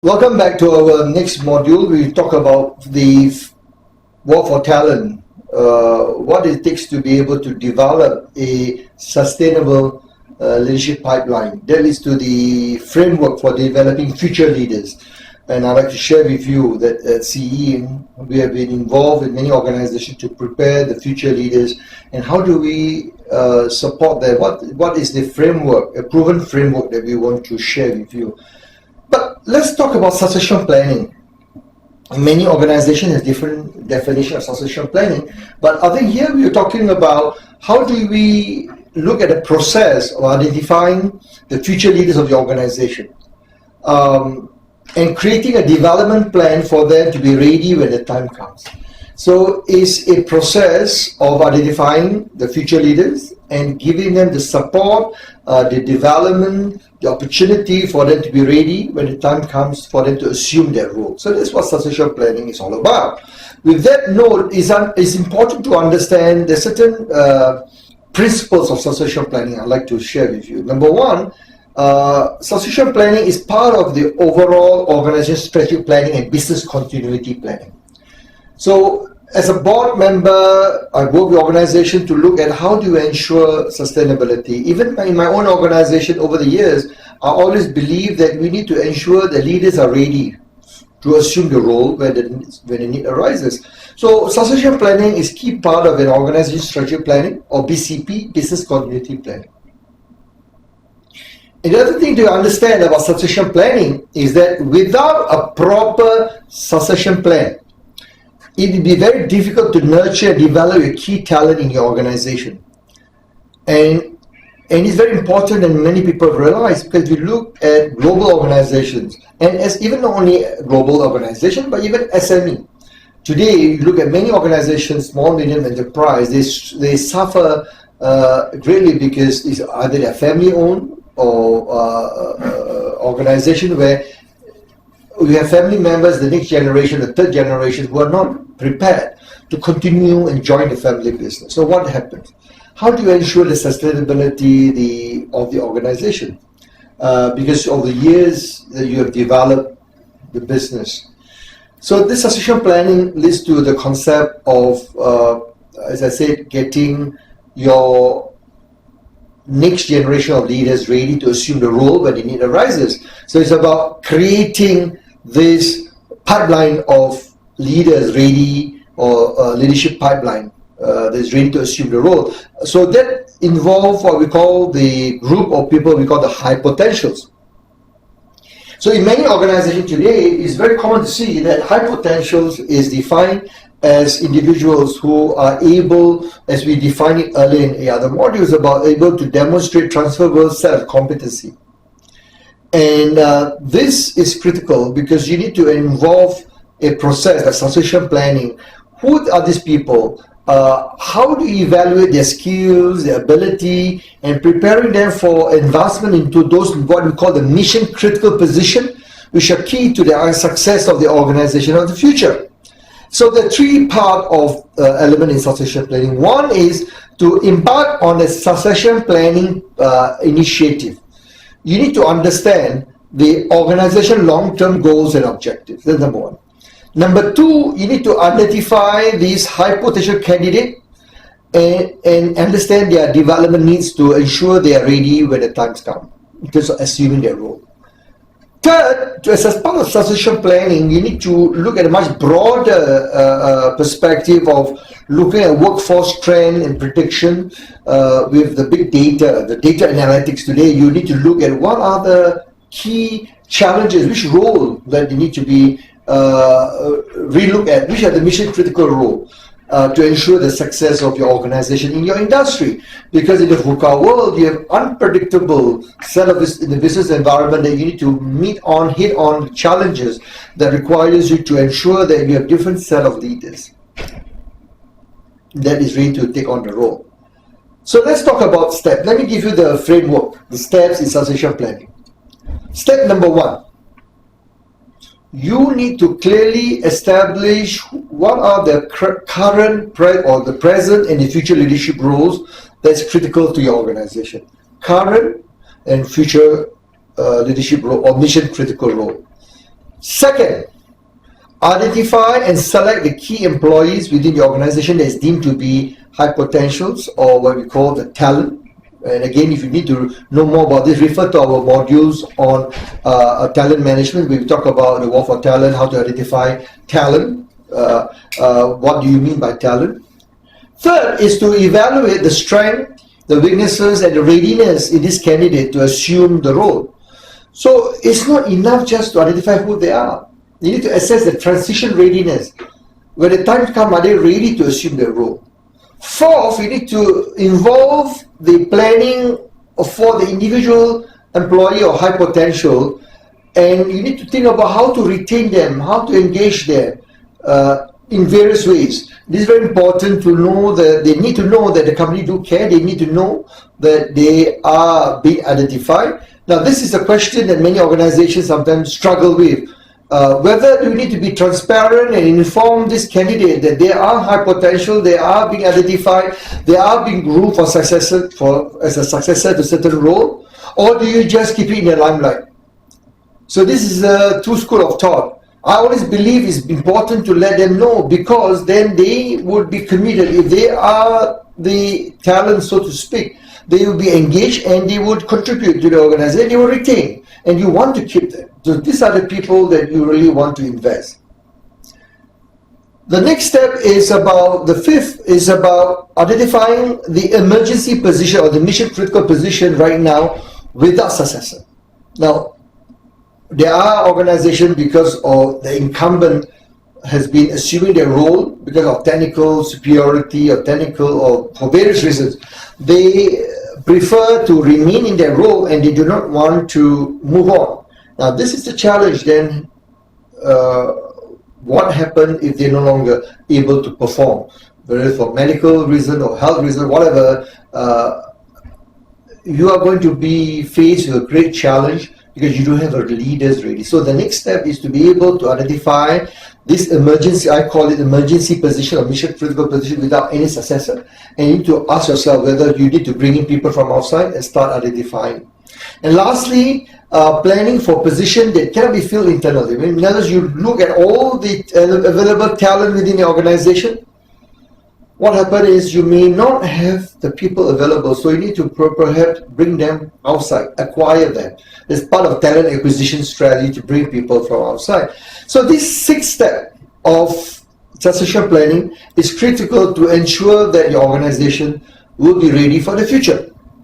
Welcome back to our next module. We talk about the war for talent, what it takes to be able to develop a sustainable leadership pipeline. That leads to the framework for developing future leaders. And I'd like to share with you that at CE, we have been involved in many organizations to prepare the future leaders. And how do we support them? What is the framework, a proven framework that we want to share with you? But let's talk about succession planning. Many organizations have different definition of succession planning, but I think here we are talking about how do we look at the process of identifying the future leaders of the organization and creating a development plan for them to be ready when the time comes. So it's a process of identifying the future leaders and giving them the support, the development, the opportunity for them to be ready when the time comes for them to assume their role. So that's what succession planning is all about. With that note, it's important to understand the certain principles of succession planning I'd like to share with you. Number one, succession planning is part of the overall organization strategic planning and business continuity planning. So as a board member, I work with organization to look at how do you ensure sustainability. Even in my own organization over the years, I always believe that we need to ensure the leaders are ready to assume the role when the need arises. So succession planning is key part of an organization strategic planning, or BCP, business continuity planning. Another thing to understand about succession planning is that without a proper succession plan, it will be very difficult to nurture and develop a key talent in your organization. And it's very important, and many people realize, because we look at global organizations, and as even not only global organizations, but even SME. Today, you look at many organizations, small, medium enterprise, they suffer greatly because it's either they're family-owned or organization where we have family members, the next generation, the third generation, who are not prepared to continue and join the family business. So what happens? How do you ensure the sustainability of the organization? Because of the years that you have developed the business. So this succession planning leads to the concept of, as I said, getting your next generation of leaders ready to assume the role when the need arises. So it's about creating this pipeline of leaders ready, or leadership pipeline that's ready to assume the role. So that involves what we call the group of people we call the high potentials. So in many organizations today, it's very common to see that high potentials is defined as individuals who are able, as we defined it earlier in the other modules, about able to demonstrate transferable set of competency. And this is critical because you need to involve a process like succession planning. Who are these people? How do you evaluate their skills, their ability, and preparing them for advancement into those what we call the mission critical position, which are key to the success of the organization of the future. So the three part of element in succession planning. One is to embark on a succession planning initiative. You need to understand the organization long-term goals and objectives. That's number one. Number two, you need to identify these high potential candidates and understand their development needs to ensure they are ready when the times come, in terms of assuming their role. Third, as part of succession planning, you need to look at a much broader perspective of looking at workforce trend and prediction with the big data, the data analytics today. You need to look at what are the key challenges, which role that you need to be relook at, which are the mission critical role to ensure the success of your organization in your industry. Because in the VUCA world, you have unpredictable set of in the business environment that you need to hit on challenges that requires you to ensure that you have different set of leaders that is ready to take on the role. So let's talk about steps. Let me give you the framework, the steps in succession planning. Step number one. You need to clearly establish what are the current or the present and the future leadership roles that's critical to your organization. Current and future leadership role or mission critical role. Second, identify and select the key employees within the organization that is deemed to be high potentials, or what we call the talent. And again, if you need to know more about this, refer to our modules on talent management. We talk about the war for talent, how to identify talent. What do you mean by talent? Third is to evaluate the strength, the weaknesses, and the readiness in this candidate to assume the role. So it's not enough just to identify who they are. You need to assess the transition readiness. When the time comes, are they ready to assume their role? Fourth, you need to involve the planning for the individual employee or high potential, and you need to think about how to retain them, how to engage them in various ways. This is very important to know that they need to know that the company do care. They need to know that they are being identified. Now, this is a question that many organizations sometimes struggle with. Whether you need to be transparent and inform this candidate that they are high potential, they are being identified, they are being groomed for successor, as a successor to certain role, or do you just keep it in the limelight? So this is a two school of thought. I always believe it's important to let them know, because then they would be committed. If they are the talent, so to speak, they will be engaged and they would contribute to the organization, they will retain, and you want to keep them. So these are the people that you really want to invest. The next step is about, the fifth is about identifying the emergency position or the mission critical position right now without successor. Now, there are organizations, because of the incumbent has been assuming their role because of technical superiority or technical, or for various reasons, they prefer to remain in their role and they do not want to move on. Now, this is the challenge then. What happens if they're no longer able to perform, whether it's for medical reason or health reason, whatever, you are going to be faced with a great challenge because you don't have a leaders ready. So the next step is to be able to identify this emergency, I call it emergency position or mission critical position without any successor. And you need to ask yourself whether you need to bring in people from outside and start identifying. And lastly, planning for position that cannot be filled internally. In other words, you look at all the available talent within the organization. What happens is you may not have the people available, so you need to perhaps bring them outside, acquire them. It's part of talent acquisition strategy to bring people from outside. So this sixth step of succession planning is critical to ensure that your organization will be ready for the future.